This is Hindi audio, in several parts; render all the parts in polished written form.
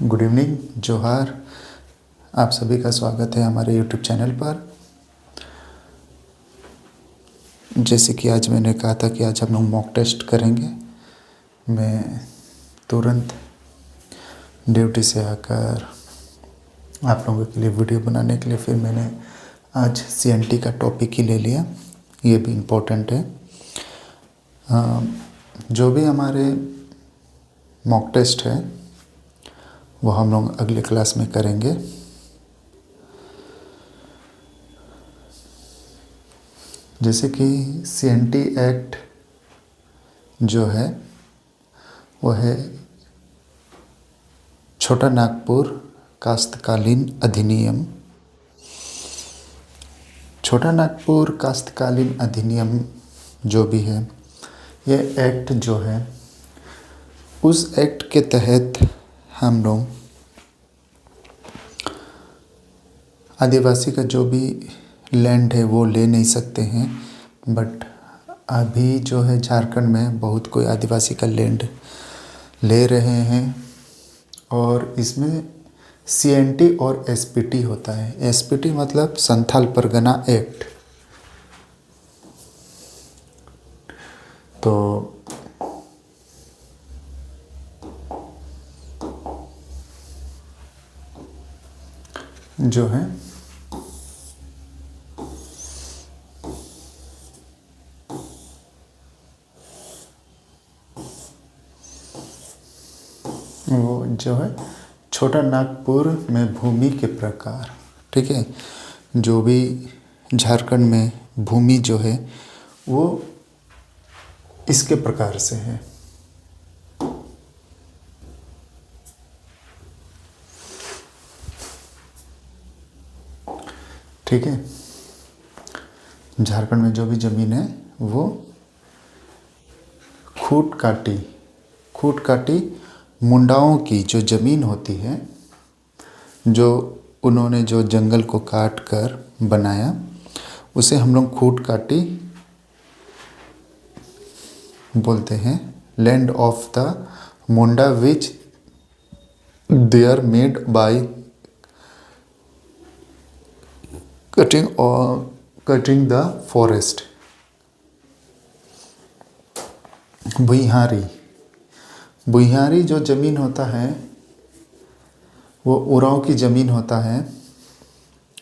गुड इवनिंग, जोहार। आप सभी का स्वागत है हमारे यूट्यूब चैनल पर। जैसे कि आज मैंने कहा था कि आज हम लोग मॉक टेस्ट करेंगे। मैं तुरंत ड्यूटी से आकर आप लोगों के लिए वीडियो बनाने के लिए फिर मैंने आज सीएनटी का टॉपिक ही ले लिया। ये भी इम्पोर्टेंट है। जो भी हमारे मॉक टेस्ट है वो हम लोग अगले क्लास में करेंगे। जैसे कि सीएनटी एक्ट जो है वो है छोटा नागपुर कास्तकालीन अधिनियम। छोटा नागपुर कास्तकालीन अधिनियम जो भी है, ये एक्ट जो है, उस एक्ट के तहत हम लोग आदिवासी का जो भी लैंड है वो ले नहीं सकते हैं। बट अभी जो है झारखंड में बहुत कोई आदिवासी का लैंड ले रहे हैं और इसमें सीएनटी और एसपीटी होता है। एसपीटी मतलब संथाल परगना एक्ट। तो जो है वो जो है छोटा नागपुर में भूमि के प्रकार, ठीक है। जो भी झारखंड में भूमि जो है वो इसके प्रकार से है। ठीक है, झारखंड में जो भी ज़मीन है वो खूट काटी मुंडाओं की जो ज़मीन होती है, जो उन्होंने जो जंगल को काट कर बनाया, उसे हम लोग खूट काटी बोलते हैं। Land of the Munda which they are made by cutting the forest. भुइयारी जो ज़मीन होता है वो उरांव की ज़मीन होता है।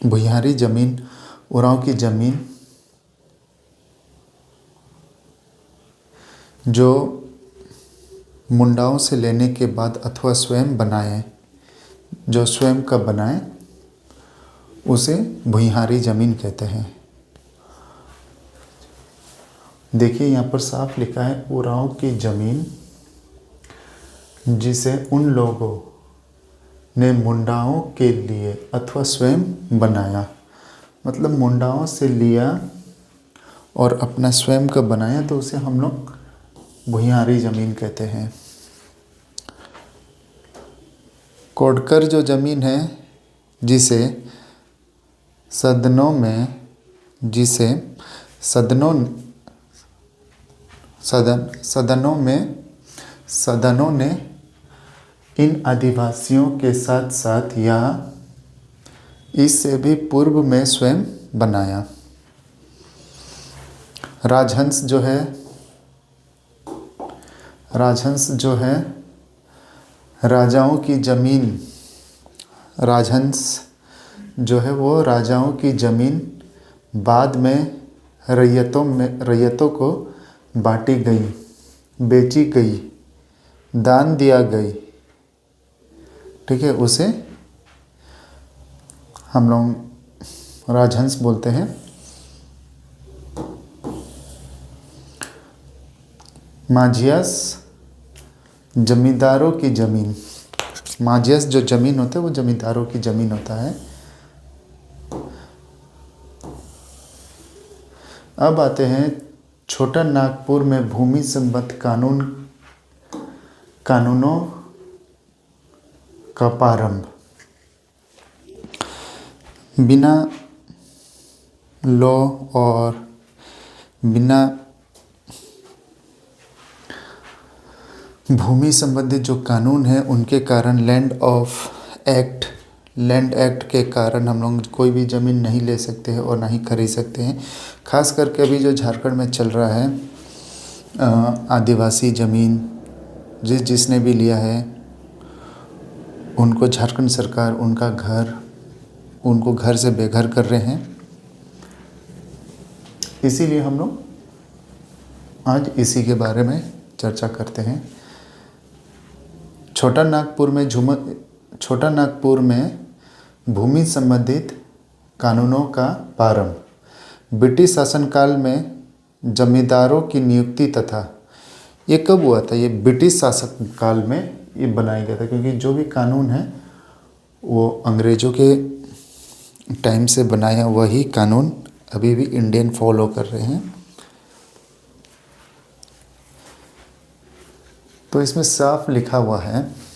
भुइयारी ज़मीन, उरांव की ज़मीन जो मुंडाओं से लेने के बाद अथवा स्वयं बनाए, जो स्वयं का बनाए उसे भुइयारी ज़मीन कहते हैं। देखिए यहाँ पर साफ लिखा है उरांव की ज़मीन जिसे उन लोगों ने मुंडाओं के लिए अथवा स्वयं बनाया, मतलब मुंडाओं से लिया और अपना स्वयं का बनाया, तो उसे हम लोग भुइयारी ज़मीन कहते हैं। कोडकर जो ज़मीन है जिसे सदनों ने इन आदिवासियों के साथ साथ या इससे भी पूर्व में स्वयं बनाया। राजहंस जो है राजाओं की ज़मीन, राजहंस जो है वो राजाओं की ज़मीन बाद में रैयतों को बांटी गई, बेची गई, दान दिया गई, ठीक है। उसे हम लोग राजहंस बोलते हैं। माझियास जमींदारों की ज़मीन, माझियास जो ज़मीन होता है वो जमींदारों की ज़मीन होता है। अब आते हैं छोटा नागपुर में भूमि संबंध कानूनों का प्रारंभ। बिना लॉ और बिना भूमि संबंधित जो कानून है उनके कारण लैंड एक्ट के कारण हम लोग कोई भी ज़मीन नहीं ले सकते हैं और ना ही खरीद सकते हैं। खास करके अभी जो झारखंड में चल रहा है, आदिवासी ज़मीन जिसने भी लिया है उनको झारखंड सरकार उनको घर से बेघर कर रहे हैं। इसीलिए हम लोग आज इसी के बारे में चर्चा करते हैं। छोटा नागपुर में भूमि संबंधित कानूनों का प्रारंभ ब्रिटिश शासनकाल में जमींदारों की नियुक्ति तथा ये कब हुआ था? ये ब्रिटिश शासनकाल में ये बनाया गया था, क्योंकि जो भी कानून है वो अंग्रेज़ों के टाइम से बनाया वही कानून अभी भी इंडियन फॉलो कर रहे हैं। तो इसमें साफ लिखा हुआ है,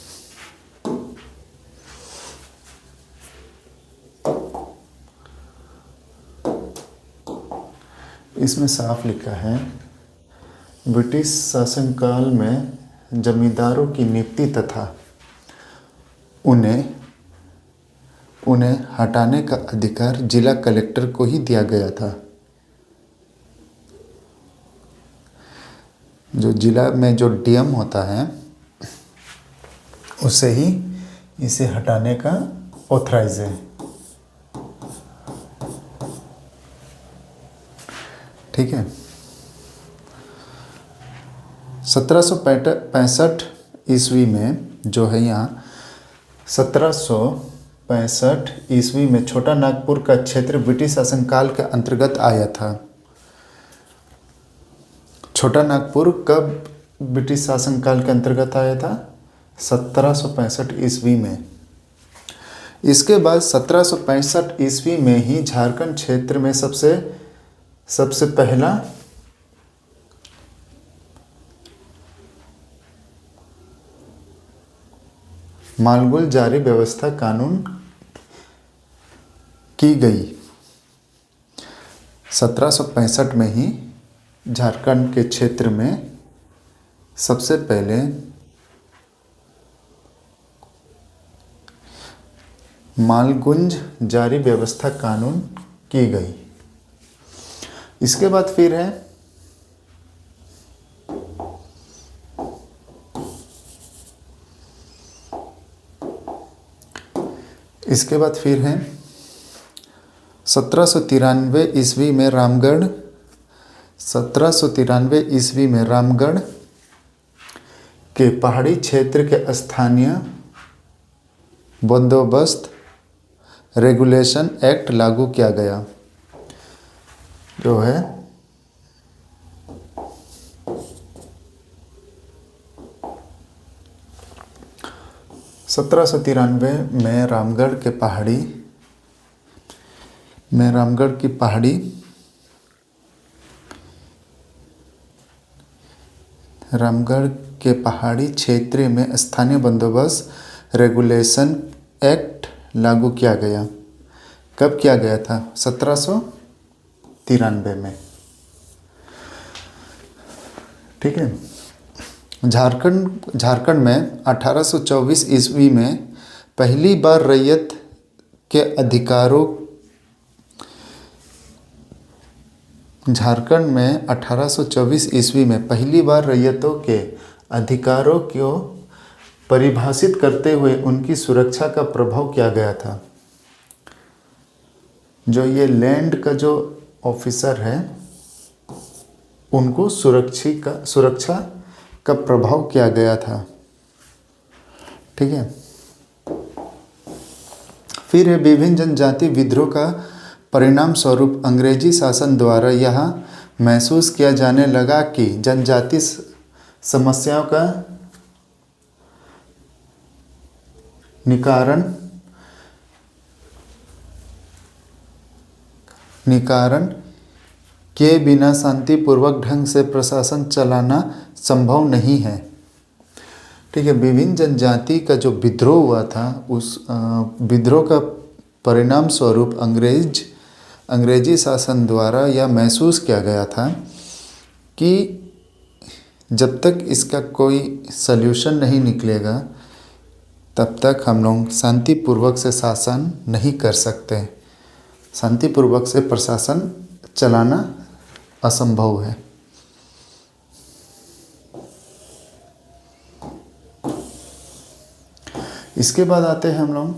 ब्रिटिश शासनकाल में जमींदारों की नियुक्ति तथा उन्हें हटाने का अधिकार जिला कलेक्टर को ही दिया गया था। जो जिला में जो डीएम होता है उसे ही इसे हटाने का ऑथराइज है। ठीक है। 1765 ईस्वी में जो है यहाँ 1765 ईस्वी में छोटा नागपुर का क्षेत्र ब्रिटिश शासनकाल के अंतर्गत आया था। छोटा नागपुर कब ब्रिटिश शासनकाल के अंतर्गत आया था? 1765 ईस्वी में। इसके बाद 1765 ईस्वी में ही झारखंड क्षेत्र में सबसे पहला मालगुल जारी व्यवस्था कानून की गई। 1765 में ही झारखंड के क्षेत्र में सबसे पहले मालगुंज जारी व्यवस्था कानून की गई। इसके बाद फिर है इसके बाद फिर है 1793 ईस्वी में रामगढ़ 1793 ईस्वी में रामगढ़ के पहाड़ी क्षेत्र के स्थानीय बंदोबस्त रेगुलेशन एक्ट लागू किया गया, जो है सत्रह में रामगढ़ की पहाड़ी क्षेत्र में स्थानीय बंदोबस्त रेगुलेशन एक्ट लागू किया गया। कब किया गया था? 1793 में। ठीक है। झारखंड में 1824 ईस्वी में पहली बार रैयत के अधिकारों झारखंड में 1824 ईस्वी में पहली बार रैयतों के अधिकारों को परिभाषित करते हुए उनकी सुरक्षा का प्रभाव किया गया था। जो ये लैंड का जो ऑफिसर है उनको सुरक्षा का प्रभाव किया गया था। ठीक है। फिर है विभिन्न जनजाति विद्रोह का परिणाम स्वरूप अंग्रेजी शासन द्वारा यह महसूस किया जाने लगा कि जनजाति समस्याओं का निकारण के बिना शांतिपूर्वक ढंग से प्रशासन चलाना संभव नहीं है। ठीक है। विभिन्न जनजाति का जो विद्रोह हुआ था उस विद्रोह का परिणाम स्वरूप अंग्रेजी शासन द्वारा यह महसूस किया गया था कि जब तक इसका कोई सल्यूशन नहीं निकलेगा तब तक हम लोग शांतिपूर्वक से शासन नहीं कर सकते। शांतिपूर्वक से प्रशासन चलाना असंभव है। इसके बाद आते हैं हम लोग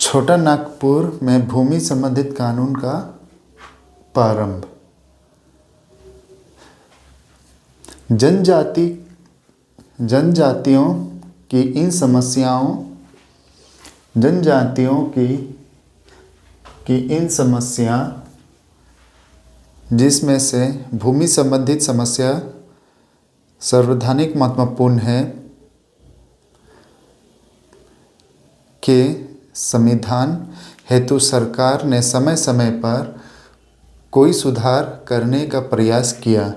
छोटा नागपुर में भूमि संबंधित कानून का प्रारंभ। जनजातियों की इन समस्या जिसमें से भूमि संबंधित समस्या सर्वाधिक महत्वपूर्ण है के समाधान हेतु सरकार ने समय समय पर कई सुधार करने का प्रयास किया।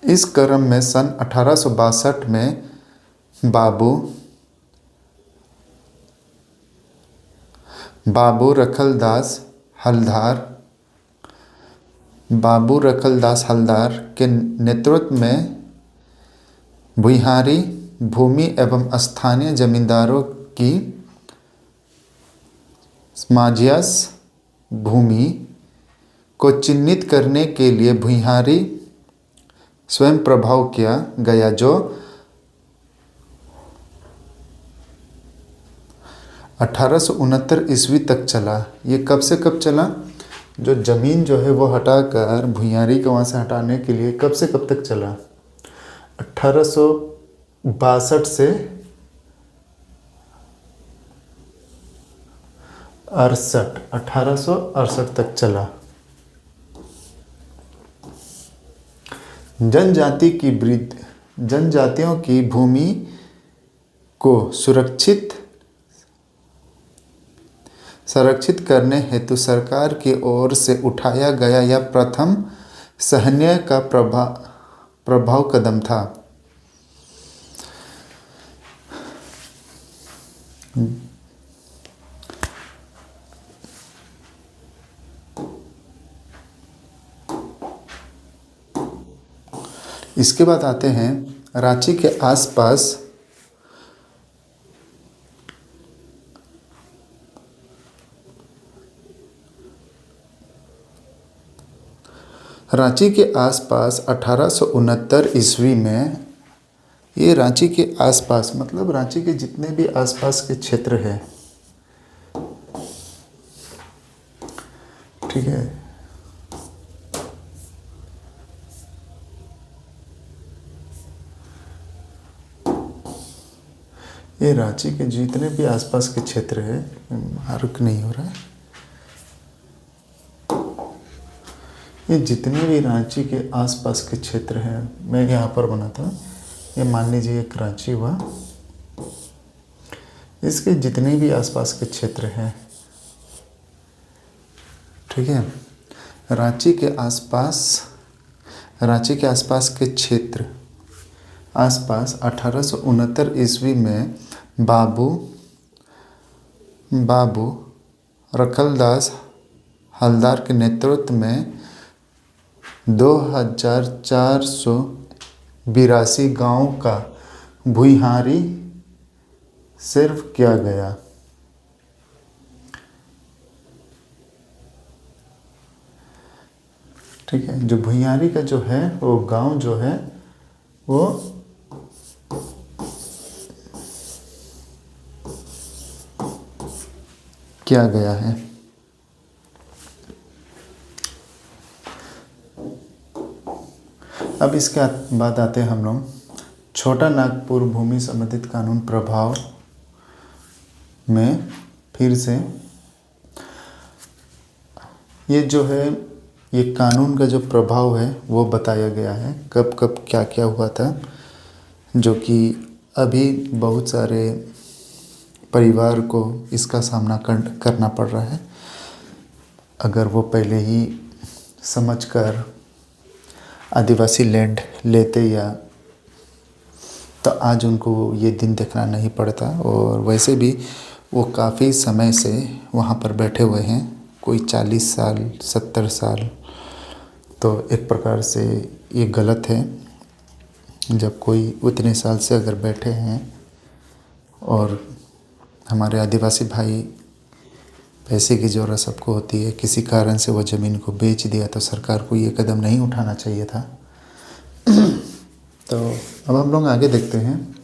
इस क्रम में सन 1862 में बाबू रखलदास हलदार के नेतृत्व में भूमिहारी भूमि एवं स्थानीय जमींदारों की सामंजस्य भूमि को चिन्हित करने के लिए भूमिहारी स्वयं प्रभाव किया गया, जो 1869 ईस्वी तक चला। ये कब से कब चला? जो ज़मीन जो है वो हटाकर भूमिहारी को वहाँ से हटाने के लिए कब से कब तक चला? 1862 से 1868 तक चला। जनजातियों की भूमि को संरक्षित करने हेतु सरकार की ओर से उठाया गया यह प्रथम सराहनीय का प्रभाव कदम था। इसके बाद आते हैं रांची के आसपास रांची के आसपास 1869 ईस्वी में, ये रांची के आसपास मतलब रांची के जितने भी आसपास के क्षेत्र हैं, ठीक है, ये रांची के जितने भी आसपास के क्षेत्र हैं, मार्क नहीं हो रहा है, ये जितने भी रांची के आसपास के क्षेत्र हैं, मैं यहाँ पर बनाता हूँ। ये मान लीजिए एक रांची हुआ, इसके जितने भी आसपास के क्षेत्र हैं, ठीक है, रांची के आसपास के क्षेत्र आसपास 1869 ईस्वी में बाबू रखलदास हलदार के नेतृत्व में 2482 गांवों का भूमिहारी सर्वे किया गया। ठीक है, जो भूमिहारी का जो है वो गांव जो है वो किया गया है। अब इसके बाद आते हैं हम लोग छोटा नागपुर भूमि संबंधित कानून प्रभाव में। फिर से ये जो है ये कानून का जो प्रभाव है वो बताया गया है, कब कब क्या क्या हुआ था, जो कि अभी बहुत सारे परिवार को इसका सामना करना पड़ रहा है। अगर वो पहले ही समझकर आदिवासी लैंड लेते या तो आज उनको ये दिन देखना नहीं पड़ता। और वैसे भी वो काफ़ी समय से वहाँ पर बैठे हुए हैं, कोई 40 साल 70 साल। तो एक प्रकार से ये गलत है जब कोई उतने साल से अगर बैठे हैं और हमारे आदिवासी भाई, पैसे की ज़रूरत सबको होती है, किसी कारण से वो ज़मीन को बेच दिया तो सरकार को ये कदम नहीं उठाना चाहिए था। तो अब हम लोग आगे देखते हैं।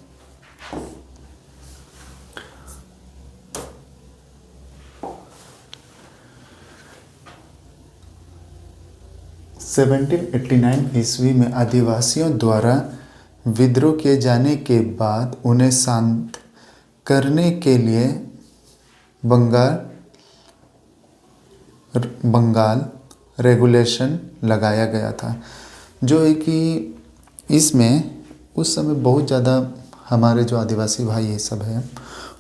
सेवनटीन 89 ईस्वी में आदिवासियों द्वारा विद्रोह किए जाने के बाद उन्हें शांत करने के लिए बंगाल रेगुलेशन लगाया गया था, जो है कि इसमें उस समय बहुत ज़्यादा हमारे जो आदिवासी भाई ये सब हैं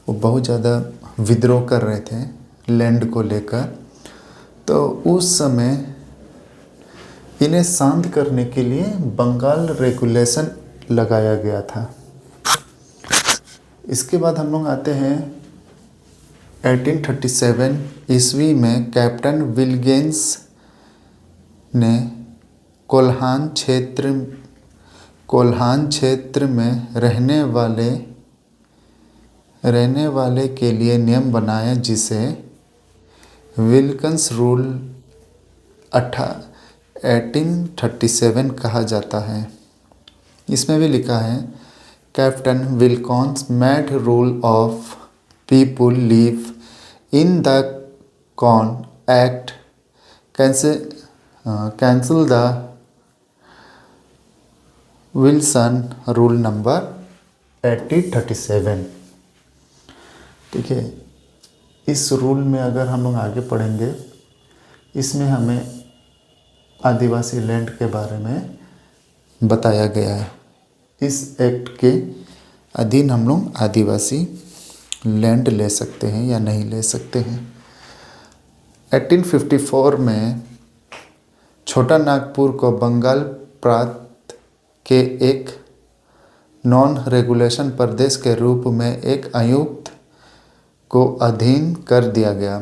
वो बहुत ज़्यादा विद्रोह कर रहे थे लैंड को लेकर। तो उस समय इन्हें शांत करने के लिए बंगाल रेगुलेशन लगाया गया था। इसके बाद हम लोग आते हैं 1837 ईस्वी में कैप्टन विल्किंस ने कोल्हान क्षेत्र में रहने वाले के लिए नियम बनाया, जिसे विल्किंस रूल 1837 कहा जाता है। इसमें भी लिखा है, captain Wilkins made rule of people live in the con act cancel the Wilson rule number 1837। ठीक है, इस रूल में अगर हम लोग आगे पढ़ेंगे, इसमें हमें आदिवासी लैंड के बारे में बताया गया है। इस एक्ट के अधीन हम लोग आदिवासी लैंड ले सकते हैं या नहीं ले सकते हैं। 1854 में छोटा नागपुर को बंगाल प्रांत के एक नॉन रेगुलेशन प्रदेश के रूप में एक आयुक्त को अधीन कर दिया गया।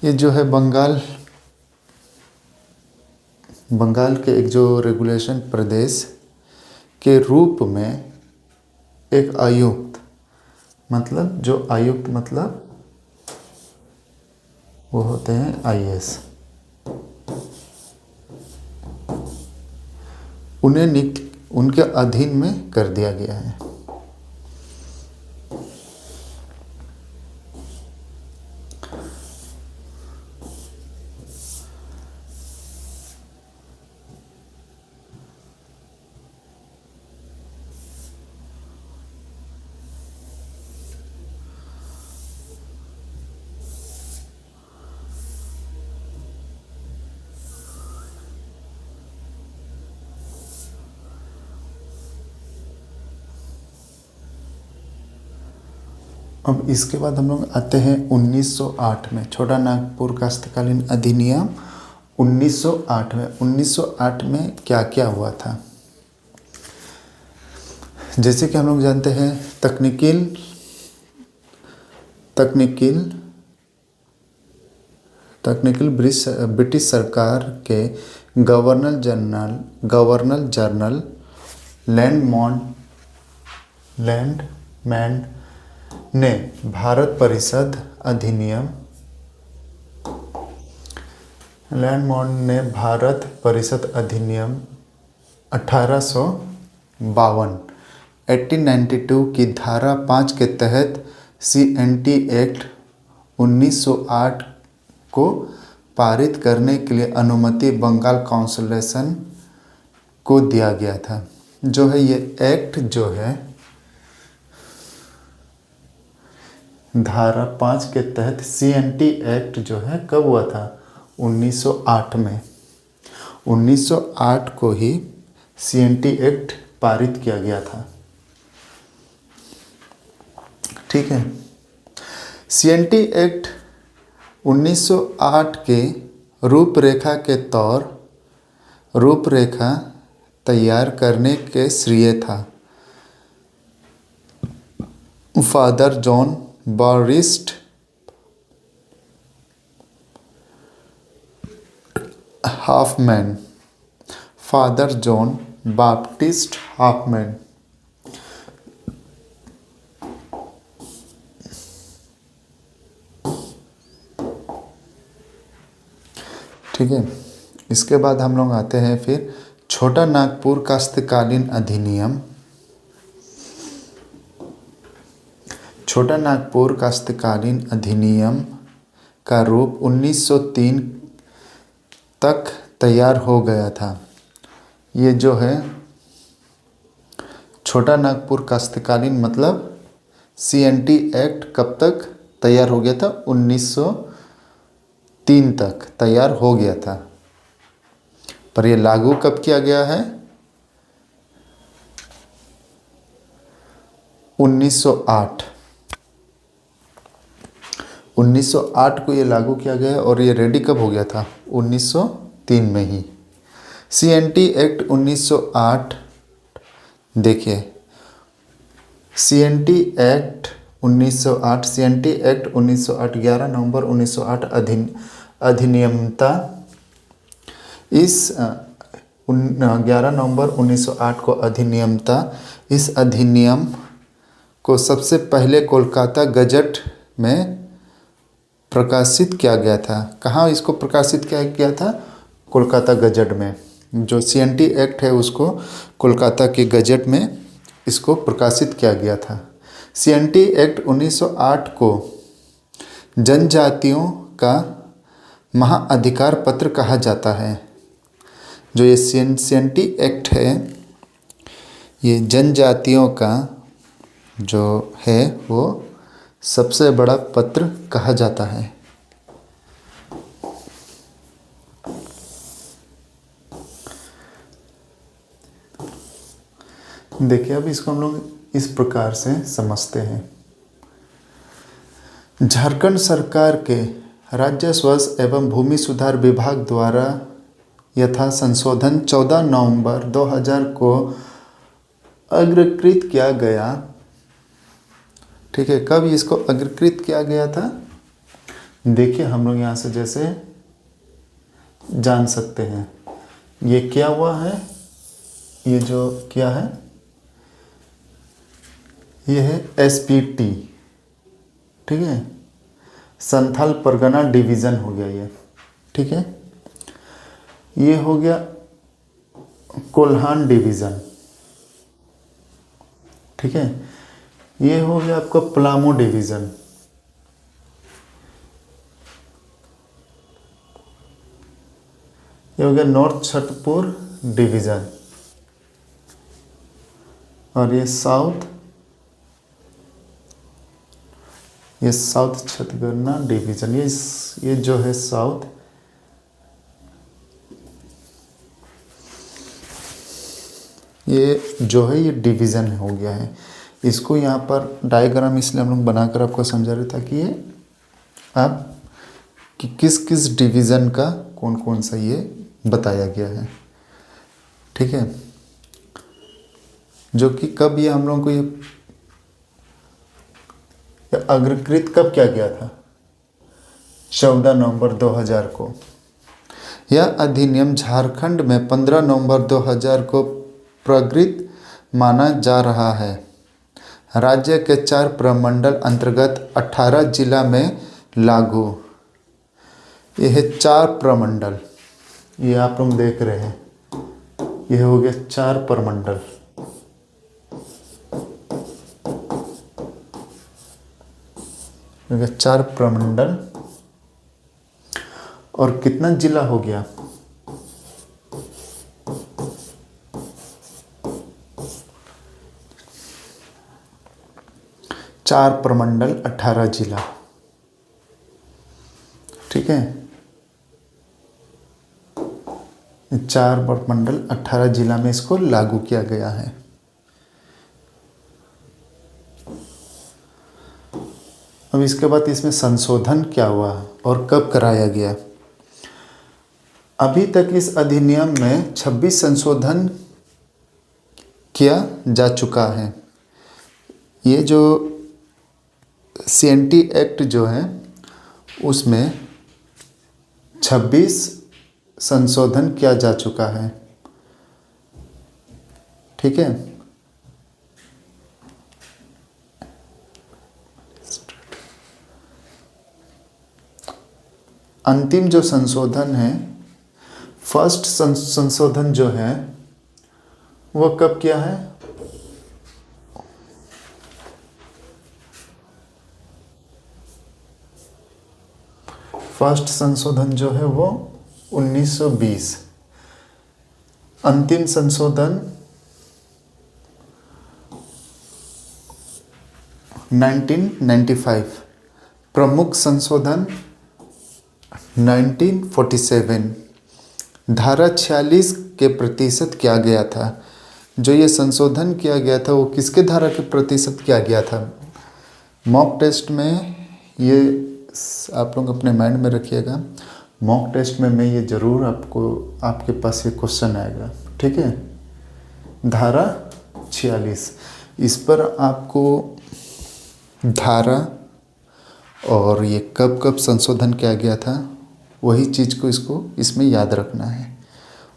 ये जो है बंगाल के एक जो रेगुलेशन प्रदेश के रूप में एक आयुक्त, मतलब जो आयुक्त मतलब वो होते हैं आईएएस, उनके अधीन में कर दिया गया है। अब इसके बाद हम लोग आते हैं 1908 में, छोटा नागपुर कास्तकालीन अधिनियम 1908 में। 1908 में क्या क्या हुआ था, जैसे कि हम लोग जानते हैं तकनीकल ब्रिटिश सरकार के गवर्नर जनरल लैंडमैन ने भारत परिषद अधिनियम 1892 की धारा 5 के तहत CNT एक्ट 1908 को पारित करने के लिए अनुमति बंगाल काउंसिल को दिया गया था। जो है ये एक्ट जो है धारा 5 के तहत CNT एक्ट जो है कब हुआ था, 1908 में। 1908 को ही CNT एक्ट पारित किया गया था। ठीक है, CNT एक्ट 1908 के रूपरेखा तैयार करने के श्रेय था father John Baptist Hopman. Father John Baptist Hopman. ठीक है, इसके बाद हम लोग आते हैं फिर छोटा नागपुर काश्तकालीन अधिनियम। छोटा नागपुर काश्तकालीन अधिनियम का रूप 1903 तक तैयार हो गया था। ये जो है छोटा नागपुर काश्तकालीन मतलब CNT एक्ट कब तक तैयार हो गया था? 1903 तक तैयार हो गया था, पर ये लागू कब किया गया है? 1908। 1908 को ये लागू किया गया और ये रेडी कब हो गया था? 1903 में ही। CNT एक्ट 1908 देखिए, CNT एक्ट 1908 CNT एक्ट 1908 11 नवंबर 1908 अधिनियमता। इस 11 नवंबर 1908 को अधिनियमता। इस अधिनियम को सबसे पहले कोलकाता गजट में प्रकाशित किया गया था। कहाँ इसको प्रकाशित किया गया था? कोलकाता गजट में। जो CNT एक्ट है उसको कोलकाता के गजट में इसको प्रकाशित किया गया था। CNT एक्ट 1908 को जनजातियों का महाअधिकार पत्र कहा जाता है। जो ये CNT एक्ट है ये जनजातियों का जो है वो सबसे बड़ा पत्र कहा जाता है। देखिए, अब इसको हम लोग इस प्रकार से समझते हैं। झारखंड सरकार के राज्य स्वास्थ्य एवं भूमि सुधार विभाग द्वारा यथा संशोधन 14 नवंबर 2000 को अग्रकृत किया गया। ठीक है, कब इसको अग्रकृत किया गया था? देखिए, हम लोग यहाँ से जैसे जान सकते हैं ये क्या हुआ है। ये जो क्या है ये है SPT। ठीक है, संथाल परगना डिवीज़न हो गया ये। ठीक है, ये हो गया कोल्हान डिवीज़न। ठीक है, ये हो गया आपका पलामू डिवीज़न। ये हो गया नॉर्थ छतरपुर डिवीज़न। और ये साउथ छत्तीसगढ़ डिवीज़न। ये जो है साउथ, ये जो है ये डिवीज़न हो गया है। इसको यहाँ पर डायग्राम इसलिए हम लोग बनाकर आपको समझा रहे था कि ये अब कि किस किस डिवीज़न का कौन कौन सा ये बताया गया है। ठीक है, जो कि कब ये हम लोगों को ये अग्रकृत कब किया गया था? 14 नवंबर 2000 को। यह अधिनियम झारखंड में 15 नवंबर 2000 को प्रगृहित माना जा रहा है। राज्य के 4 प्रमंडल अंतर्गत 18 जिला में लागू। यह है 4 प्रमंडल, ये आप लोग देख रहे हैं, यह हो गया 4 प्रमंडल। हो गया 4 प्रमंडल। और कितना जिला हो गया? 4 प्रमंडल 18 जिला। ठीक है, 4 प्रमंडल 18 जिला में इसको लागू किया गया है। अब इसके बाद इसमें संशोधन क्या हुआ और कब कराया गया? अभी तक इस अधिनियम में 26 संशोधन किया जा चुका है। ये जो CNT एक्ट जो है उसमें 26 संशोधन किया जा चुका है। ठीक है। अंतिम जो संशोधन है, फर्स्ट संशोधन जो है वो कब किया है? फर्स्ट संशोधन जो है वो 1920। अंतिम संशोधन 1995। प्रमुख संशोधन 1947। धारा 46 के प्रतिशत किया गया था। जो ये संशोधन किया गया था वो किसके धारा के प्रतिशत किया गया था? मॉक टेस्ट में ये आप लोग अपने माइंड में रखिएगा। मॉक टेस्ट में मैं ये ज़रूर आपके पास ये क्वेश्चन आएगा। ठीक है। धारा 46, इस पर आपको धारा और ये कब कब संशोधन किया गया था वही चीज़ को इसमें याद रखना है,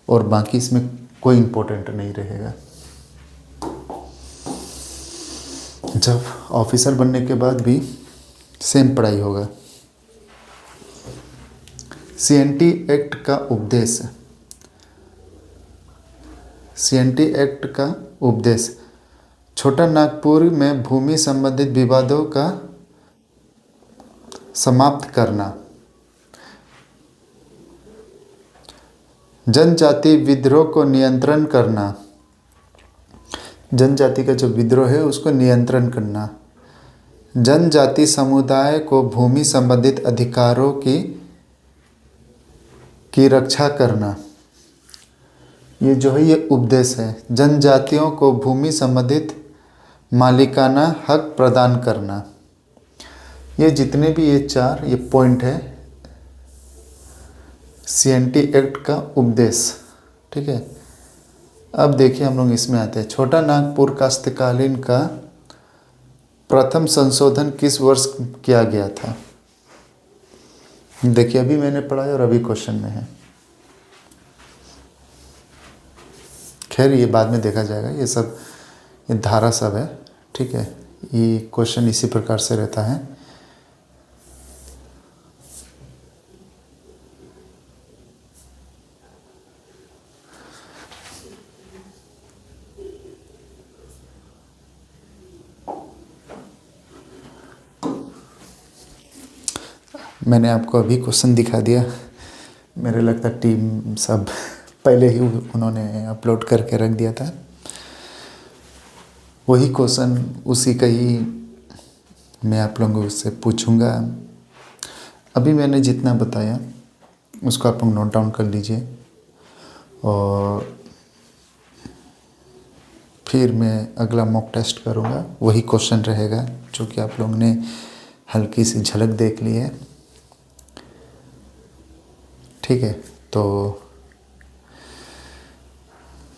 और बाकी इसमें कोई इम्पोर्टेंट नहीं रहेगा। जब ऑफिसर बनने के बाद भी सेम पढ़ाई होगा। CNT एक्ट का उपदेश। CNT एक्ट का उपदेश छोटा नागपुर में भूमि संबंधित विवादों का समाप्त करना, जनजाति विद्रोह को नियंत्रण करना, जनजाति का जो विद्रोह है उसको नियंत्रण करना, जनजाति समुदाय को भूमि संबंधित अधिकारों की रक्षा करना। ये जो है ये उपदेश है। जनजातियों को भूमि संबंधित मालिकाना हक प्रदान करना। ये जितने भी ये 4 ये पॉइंट है CNT एक्ट का उपदेश। ठीक है। अब देखिए हम लोग इसमें आते हैं। छोटा नागपुर काश्तकालीन का प्रथम संशोधन किस वर्ष किया गया था? देखिए अभी मैंने पढ़ा है और अभी क्वेश्चन में है। खैर ये बाद में देखा जाएगा। ये धारा सब है। ठीक है। ये क्वेश्चन इसी प्रकार से रहता है। मैंने आपको अभी क्वेश्चन दिखा दिया। मेरे लगता टीम सब पहले ही उन्होंने अपलोड करके रख दिया था। वही क्वेश्चन उसी का ही मैं आप लोगों से पूछूंगा। अभी मैंने जितना बताया उसको आप लोग नोट डाउन कर लीजिए, और फिर मैं अगला मॉक टेस्ट करूंगा। वही क्वेश्चन रहेगा जो कि आप लोगों ने हल्की सी झलक देख ली है। ठीक है। तो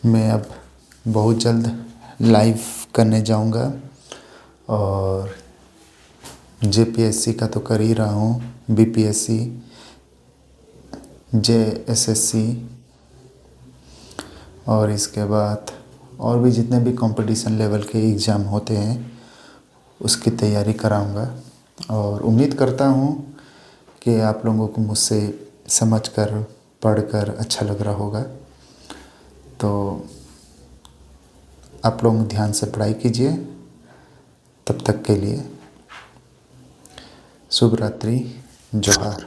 मैं अब बहुत जल्द लाइव करने जाऊंगा, और JPSC का तो कर ही रहा हूँ, BPSC, JSSC, और इसके बाद और भी जितने भी कंपटीशन लेवल के एग्ज़ाम होते हैं उसकी तैयारी कराऊंगा। और उम्मीद करता हूँ कि आप लोगों को मुझसे समझकर पढ़कर अच्छा लग रहा होगा। तो आप लोग ध्यान से पढ़ाई कीजिए। तब तक के लिए शुभ रात्रि, जोहार।